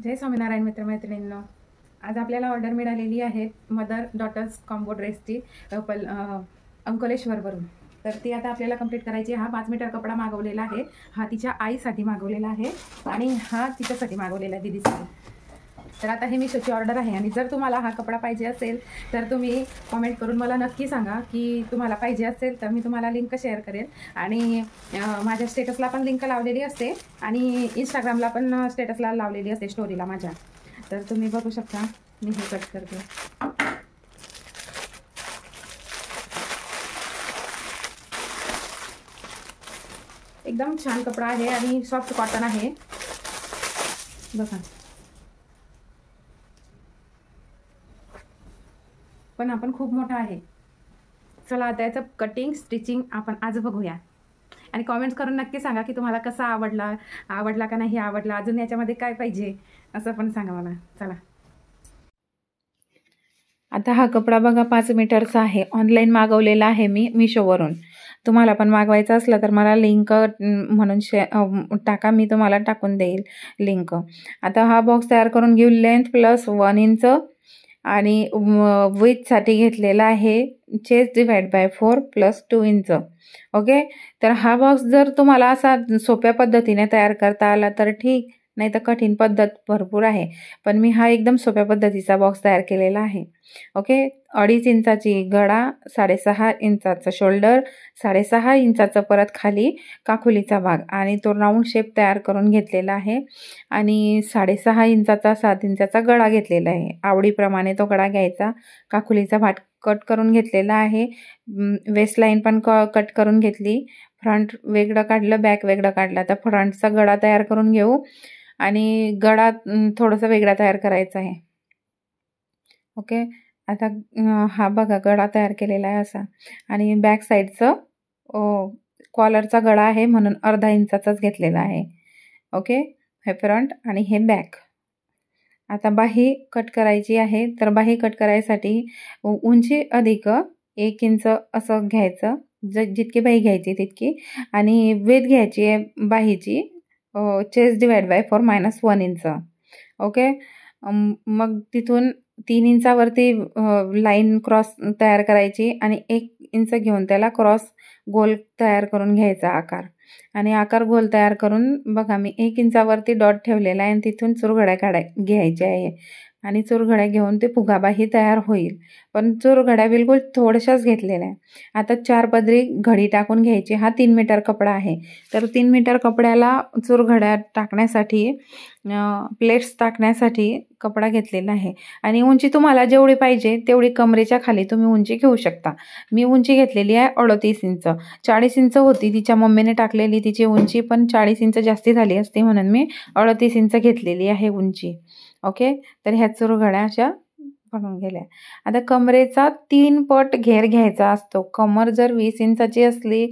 जय स्वामीनारायण मित्रमैत्रिणींनो, आज आपल्याला ऑर्डर मिळालेली आहे मदर डॉटर्स कॉम्बो ड्रेसची अंकलेश्वरवरून. तर ती आता आपल्याला कंप्लीट करायची. हा 5 मीटर कपडा मागवलेला आहे. हा तिच्या आईसाठी मागवलेला आहे आणि हा तिच्यासाठी मागवलेला आहे, दीदीसाठी. तर आता हे मिशोची ऑर्डर आहे आणि जर तुम्हाला हा कपडा पाहिजे असेल तर तुम्ही कमेंट करून मला नक्की सांगा की तुम्हाला पाहिजे असेल, तर मी तुम्हाला लिंक शेअर करेन. आणि माझ्या स्टेटसला पण लिंक लावलेली असते आणि इंस्टाग्रामला पण स्टेटसला लावलेली असते, स्टोरीला माझ्या. तर तुम्ही बघू शकता. मी हे कट करते. एकदम छान कपडा आहे आणि सॉफ्ट कॉटन आहे बघा. पण आपण खूप मोठा आहे. चला आता याचं कटिंग स्टिचिंग आपण आज बघूया आणि कॉमेंट्स करून नक्की सांगा की तुम्हाला कसा आवडला का नाही आवडला, अजून याच्यामध्ये काय पाहिजे असं पण सांगा मला. चला आता हा कपडा बघा 5 मीटरचा आहे. ऑनलाईन मागवलेला आहे मी मिशोवरून. तुम्हाला पण मागवायचं असलं तर मला लिंक म्हणून टाका, मी तुम्हाला टाकून देईल लिंक. आता हा बॉक्स तयार करून घेऊ. लेंथ प्लस 1 इंच आणि विथसाठी घेतलेला आहे chest divide by 4 plus 2 inch. Okay, तर हा बॉक्स जर तुम्हाला असा सोप्या पद्धतीने तयार करता आला तर ठीक, नाही तर कठीण पद्धत भरपूर आहे. पण मी हा एकदम सोप्या पद्धतीचा बॉक्स तयार केलेला आहे. ओके, 2.5 इंचाची गळा, 6.5 इंचाचं शोल्डर, 6.5 इंचाचं परत खाली काखुलीचा भाग आणि तो राऊंड शेप तयार करून घेतलेला आहे. आणि 6.5 इंचाचा 7 इंचाचा गळा घेतलेला आहे. आवडीप्रमाणे तो गळा घ्यायचा. काखुलीचा भाग कट करून घेतलेला आहे. वेस्ट लाईन पण कट करून घेतली. फ्रंट वेगळं काढलं, बॅक वेगळं काढलं. आता फ्रंटचा गळा तयार करून घेऊ आणि गळा थोडासा वेगळा तयार करायचा आहे. ओके, आता हा बघा गळा तयार केलेला आहे असा. आणि बॅक साईडचं कॉलरचा गळा आहे म्हणून 1/2 इंचाचाच घेतलेला आहे. ओके, हे फ्रंट आणि हे बॅक. आता बाही कट करायची आहे. तर बाही कट करायसाठी उंची अधिक 1 इंच असं घ्यायचं, जितकी बाही घ्यायची तितकी. आणि वेध घ्यायची आहे बाहीची chest divide by 4 - 1 inch. Okay, मग तिथून 3 इंचावरती लाईन क्रॉस तयार करायची आणि 1 इंच घेऊन त्याला क्रॉस गोल तयार करून घ्यायचा आकार. आणि आकार गोल तयार करून बघा मी 1 इंचावरती डॉट ठेवलेला आहे आणि तिथून चुरघड्या घ्यायच्या आहे आणि चुरघड्या घेऊन ते फुगाबाही तयार होईल. पण चुरघड्या बिलकुल थोड्याशाच घेतलेल्या आहे. आता 4 पदरी घडी टाकून घ्यायची. हा 3 मीटर कपडा आहे. तर 3 मीटर कपड्याला चुरघड्या टाकण्यासाठी, प्लेट्स टाकण्यासाठी कपडा घेतलेला आहे. आणि उंची तुम्हाला जेवढी पाहिजे तेवढी कमरेच्या खाली तुम्ही उंची घेऊ शकता. मी उंची घेतलेली आहे 38 इंच. 40 इंच होती तिच्या मम्मीने टाकलेली तिची उंची, पण 40 इंच जास्ती झाली असती म्हणून मी 38 इंच घेतलेली आहे उंची. ओके, तर ह्या चुरघड्या अशा बनवून गेल्या. आता कमरेचा 3 पट घेर घ्यायचा असतो. कमर जर 20 इंचाची असली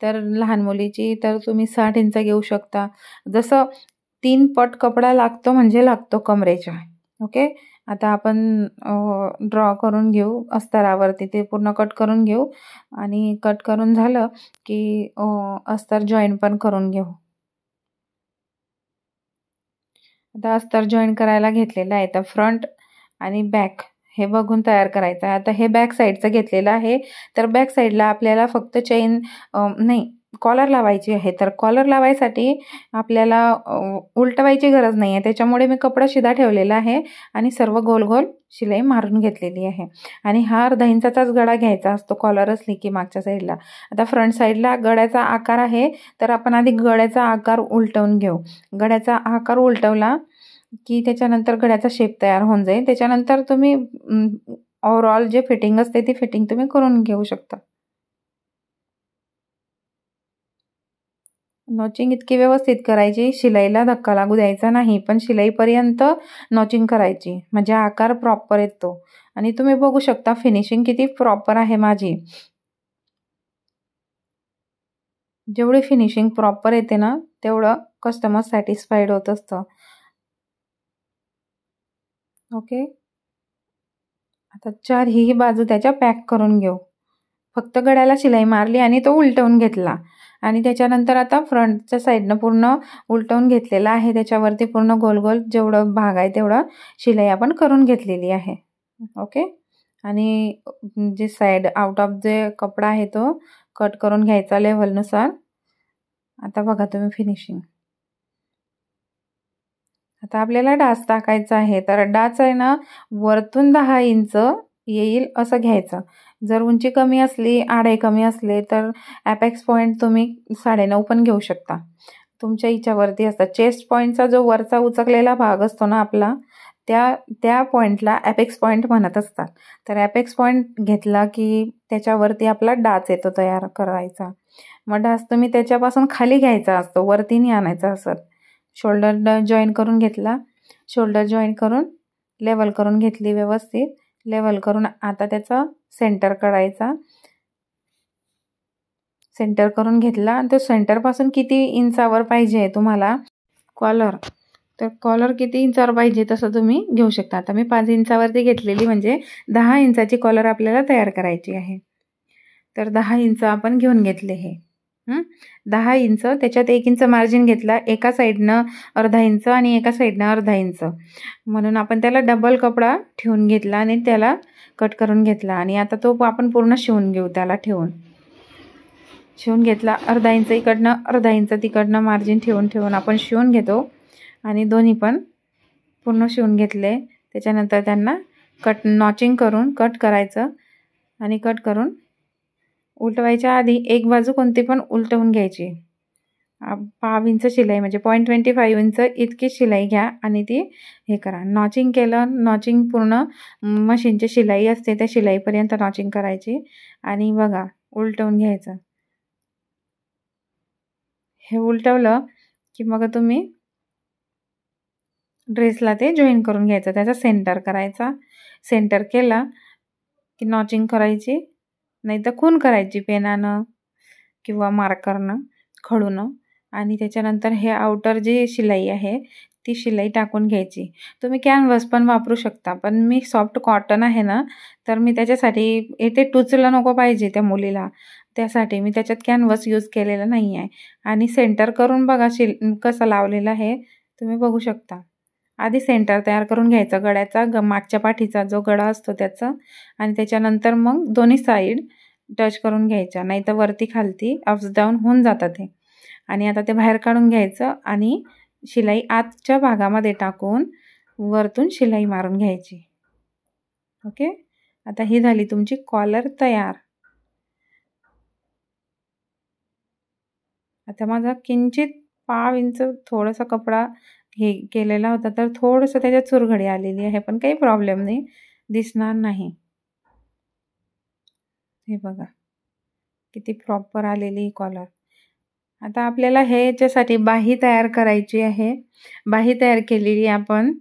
तर लहान मुलीची तर तुम्ही 60 इंच घेऊ शकता. जसं 3 पट कपडा लागतो म्हणजे लागतो कमरेच्या. ओके, आता आपण ड्रॉ करून घेऊ अस्तरावरती. ते पूर्ण कट करून घेऊ आणि कट करून झालं की अस्तर जॉईन पण करून घेऊ. आता अस्तर जॉईन करायला घेतलेलं आहे. तर फ्रंट आणि बॅक हे बघून तयार करायचं आहे. आता हे बॅक साईडचं घेतलेलं आहे. तर बॅक साईडला आपल्याला फक्त चेन नाही, कॉलर लावायची आहे. तर कॉलर लावायसाठी आपल्याला उलटवायची गरज नाही आहे. त्याच्यामुळे मी कपडा शिधा ठेवलेला आहे आणि सर्व गोल गोल शिलाई मारून घेतलेली आहे. आणि हा 1/2 इंचाचाच गळा घ्यायचा असतो कॉलर असली की मागच्या साईडला. आता फ्रंट साईडला गळ्याचा आकार आहे. तर आपण आधी गळ्याचा आकार उलटवून घेऊ. गळ्याचा आकार उलटवला की त्याच्यानंतर गळ्याचा शेप तयार होऊन जाईल. त्याच्यानंतर तुम्ही ओव्हरऑल जे फिटिंग असते ती फिटिंग तुम्ही करून घेऊ शकता. नॉचिंग इतकी व्यवस्थित करायची, शिलाईला धक्का लागू द्यायचा नाही, पण शिलाईपर्यंत नॉचिंग करायची म्हणजे आकार प्रॉपर येतो. आणि तुम्ही बघू शकता फिनिशिंग किती प्रॉपर आहे माझी. जेवढी फिनिशिंग प्रॉपर येते ना तेवढं कस्टमर सॅटिस्फाईड होत असतं. ओके, आता 4ही बाजू त्याच्या पॅक करून घेऊ. फक्त गळ्याला शिलाई मारली आणि तो उलटवून घेतला आणि त्याच्यानंतर आता फ्रंटच्या साईडनं पूर्ण उलटवून घेतलेला आहे. त्याच्यावरती पूर्ण गोल गोल जेवढं भाग आहे तेवढं शिलाई आपण करून घेतलेली आहे. ओके. आणि जे साईड आउट ऑफ जे कपडा आहे तो कट करून घ्यायचा लेव्हलनुसार. आता बघा तुम्ही फिनिशिंग. आता आपल्याला डाच टाकायचा आहे, तर डाच आहे ना वरतून 10 इंच येईल असं घ्यायचं. जर उंची कमी असली, आडे कमी असले तर ॲपेक्स पॉईंट तुम्ही 9.5 पण घेऊ शकता. तुमच्या इच्छावरती असतात. चेस्ट पॉईंटचा जो वरचा उचकलेला भाग असतो ना आपला, त्या पॉईंटला ॲपेक्स पॉईंट म्हणत असतात. तर ॲपेक्स पॉईंट घेतला की त्याच्यावरती आपला डाच येतो तयार करायचा. मग डाच तुम्ही त्याच्यापासून खाली घ्यायचा असतो, वरती नाही आणायचा असत. शोल्डर जॉईन करून घेतला. शोल्डर जॉईन करून लेवल करून घेतली व्यवस्थित. लेवल करून आता त्याचा सेंटर करायचा. सेंटर करून घेतला आणि तो सेंटरपासून किती इंचावर पाहिजे तुम्हाला कॉलर, तर कॉलर किती इंचावर पाहिजे तसं तुम्ही घेऊ शकता. आता मी 5 इंचावरती घेतलेली, म्हणजे 10 इंचाची कॉलर आपल्याला तयार करायची आहे. तर 10 इंच आपण घेऊन घेतले हे. 10 इंच, त्याच्यात 1 इंच मार्जिन घेतला. एका साईडनं अर्धा इंच आणि एका साईडनं अर्धा इंच, म्हणून आपण त्याला डबल कपडा ठेवून घेतला आणि त्याला कट करून घेतला. आणि आता तो आपण पूर्ण शिवून घेऊ. त्याला शिवून घेतला. अर्धा इंच इकडनं अर्धा इंच तिकडनं मार्जिन ठेवून आपण शिवून घेतो. आणि दोन्ही पण पूर्ण शिवून घेतले. त्याच्यानंतर त्यांना नॉचिंग करून कट करायचं. आणि कट करून उलटवायच्या आधी एक बाजू कोणती पण उलटवून घ्यायची. 5 इंच शिलाई, म्हणजे 0.25 इंच इतकी शिलाई घ्या आणि ती हे करा. नॉचिंग केलं. नॉचिंग पूर्ण मशीनची शिलाई असते त्या शिलाईपर्यंत नॉचिंग करायची. आणि बघा उलटवून घ्यायचं. हे उलटवलं की मग तुम्ही ड्रेसला ते जॉईन करून घ्यायचं. त्याचा सेंटर करायचा. सेंटर केला की नॉचिंग करायची, नाही तर खून करायची पेनानं किंवा मार्करनं, खडूनं. आणि त्याच्यानंतर हे आउटर जी शिलाई आहे ती शिलाई टाकून घ्यायची. तुम्ही कॅनव्हास पण वापरू शकता, पण मी सॉफ्ट कॉटन आहे ना, तर मी त्याच्यासाठी इथे टुचलं नको पाहिजे त्या मुलीला, त्यासाठी मी त्याच्यात कॅनव्हास यूज केलेला नाही आहे. आणि सेंटर करून बघा कसं लावलेलं आहे तुम्ही बघू शकता. आधी सेंटर तयार करून घ्यायचा गळ्याचा, मागच्या पाठीचा जो गळा असतो त्याचा. आणि त्याच्यानंतर मग दोन्ही साईड टच करून घ्यायच्या, नाही तर वरती खालती अप्स डाऊन होऊन जातात हे. आणि आता ते बाहेर काढून घ्यायचं आणि शिलाई आतच्या भागामध्ये टाकून वरतून शिलाई मारून घ्यायची. ओके. आता ही झाली तुमची कॉलर तयार. आता माझा किंचित 5 इंच थोडासा कपडा हे केलेला होता, तर थोडंसं त्याच्यात चुरघडी आलेली आहे, पण काही प्रॉब्लेम नाही, दिसणार नाही. हे बघा किती प्रॉपर आलेली कॉलर. आता आपल्याला ह्याच्यासाठी बाही तयार करायची आहे. बाही तयार केलेली आपण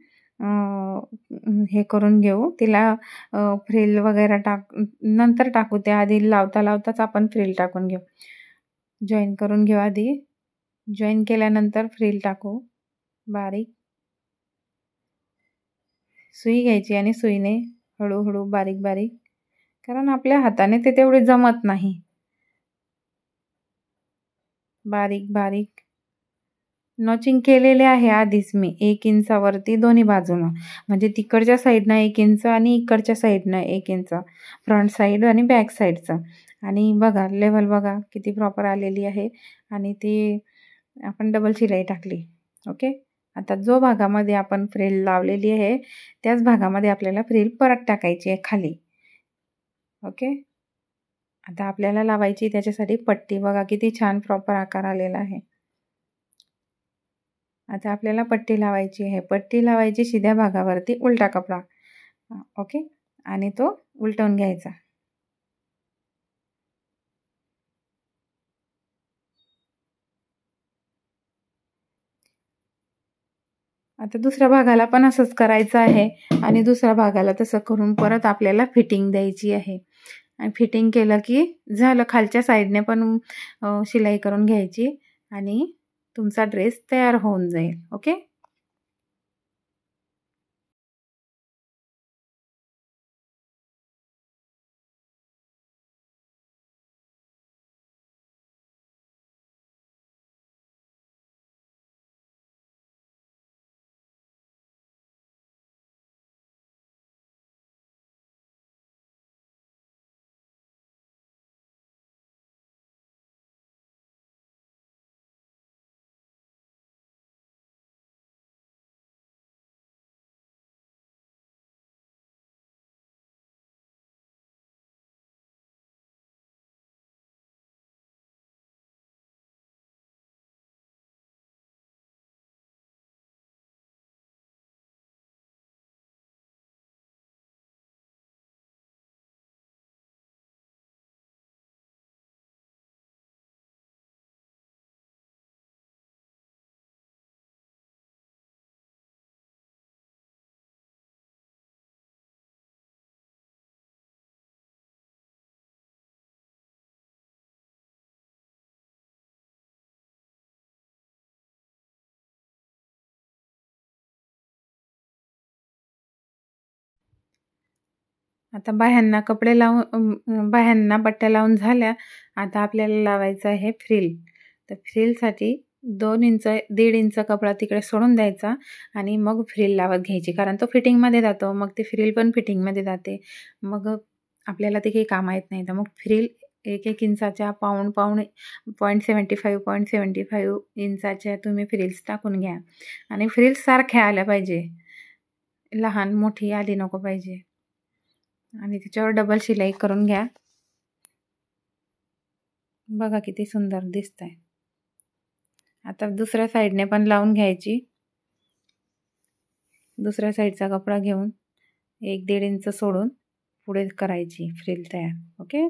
हे करून घेऊ. तिला फ्रिल वगैरे नंतर टाकू. त्या आधी लावताच आपण फ्रिल टाकून घेऊ. जॉईन करून घेऊ आधी. जॉईन केल्यानंतर फ्रिल टाकू. बारीक सुई घ्यायची आणि सुईने हळूहळू बारीक बारीक, कारण आपल्या हाताने ते तेवढे जमत नाही. बारीक बारीक नॉचिंग केलेले आहे आधीच मी 1 इंचावरती दोन्ही बाजूनं, म्हणजे तिकडच्या साईडनं 1 इंच आणि इकडच्या साईडनं 1 इंच, फ्रंट साईड आणि बॅक साईडचं. आणि बघा लेवल बघा किती प्रॉपर आलेली आहे. आणि ती आपण डबल शिलाई टाकली. ओके. आता जो भागामध्ये आपण फ्रिल लावलेली आहे त्याच भागामध्ये आपल्याला फ्रिल परत टाकायची आहे खाली. ओके. आता आपल्याला लावायची त्याच्यासाठी पट्टी. बघा किती छान प्रॉपर आकार आलेला आहे. आता आपल्याला पट्टी लावायची आहे. पट्टी लावायची शिध्या भागावरती उलटा कपडा. ओके. आणि तो उलटवून घ्यायचा. आता दुसऱ्या भागाला पण असंच करायचं आहे आणि दुसऱ्या भागाला तसं करून परत आपल्याला फिटिंग द्यायची आहे. आणि फिटिंग केलं की झालं. खालच्या साईडने पण शिलाई करून घ्यायची आणि तुमचा ड्रेस तयार होऊन जाईल. ओके. आता बाह्यांना कपडे लावून बाह्यांना पट्ट्या लावून झाल्या. आता आपल्याला लावायचं आहे फ्रिल. तर फ्रिलसाठी 2 इंच 1.5 इंच कपडा तिकडे सोडून द्यायचा आणि मग फ्रिल लावत घ्यायची, कारण तो फिटिंगमध्ये जातो. मग ती फ्रिल पण फिटिंगमध्ये जाते. मग आपल्याला ते काही कामा येत नाही. तर मग फ्रिल 1-1 इंचाच्या पाऊण 0.75 इंचाच्या तुम्ही फ्रिल्स टाकून घ्या आणि फ्रिल्स सारख्या आल्या पाहिजे, लहान मोठी आली नको पाहिजे. आणि त्याच्यावर डबल शिलाई करून घ्या. बघा किती सुंदर दिसतंय. आता दुसऱ्या साईडने पण लावून घ्यायची. दुसऱ्या साईडचा कपडा घेऊन 1-1.5 इंच सोडून पुढे करायची फ्रिल तयार. ओके.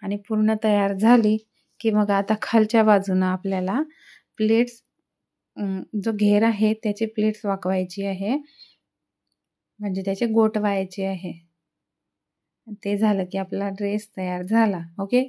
आणि पूर्ण तयार झाली की मग आता खालच्या बाजूनं आपल्याला प्लेट्स, जो घेर आहे त्याची प्लेट्स वाकवायची आहे, म्हणजे त्याचे गोट व्हायचे आहे. ते झालं की आपला ड्रेस तयार झाला. ओके.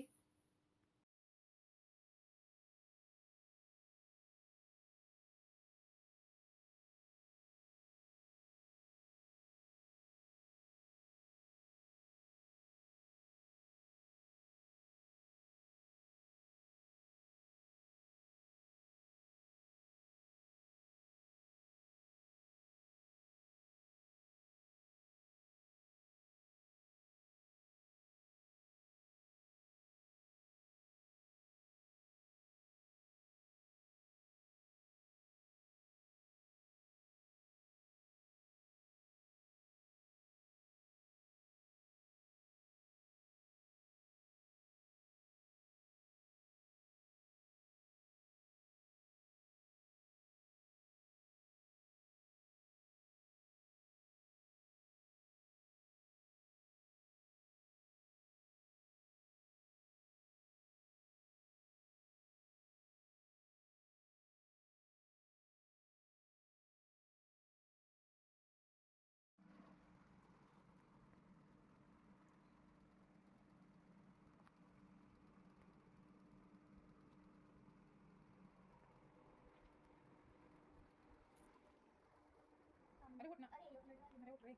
अरे उठ ना. अरे उठ रे.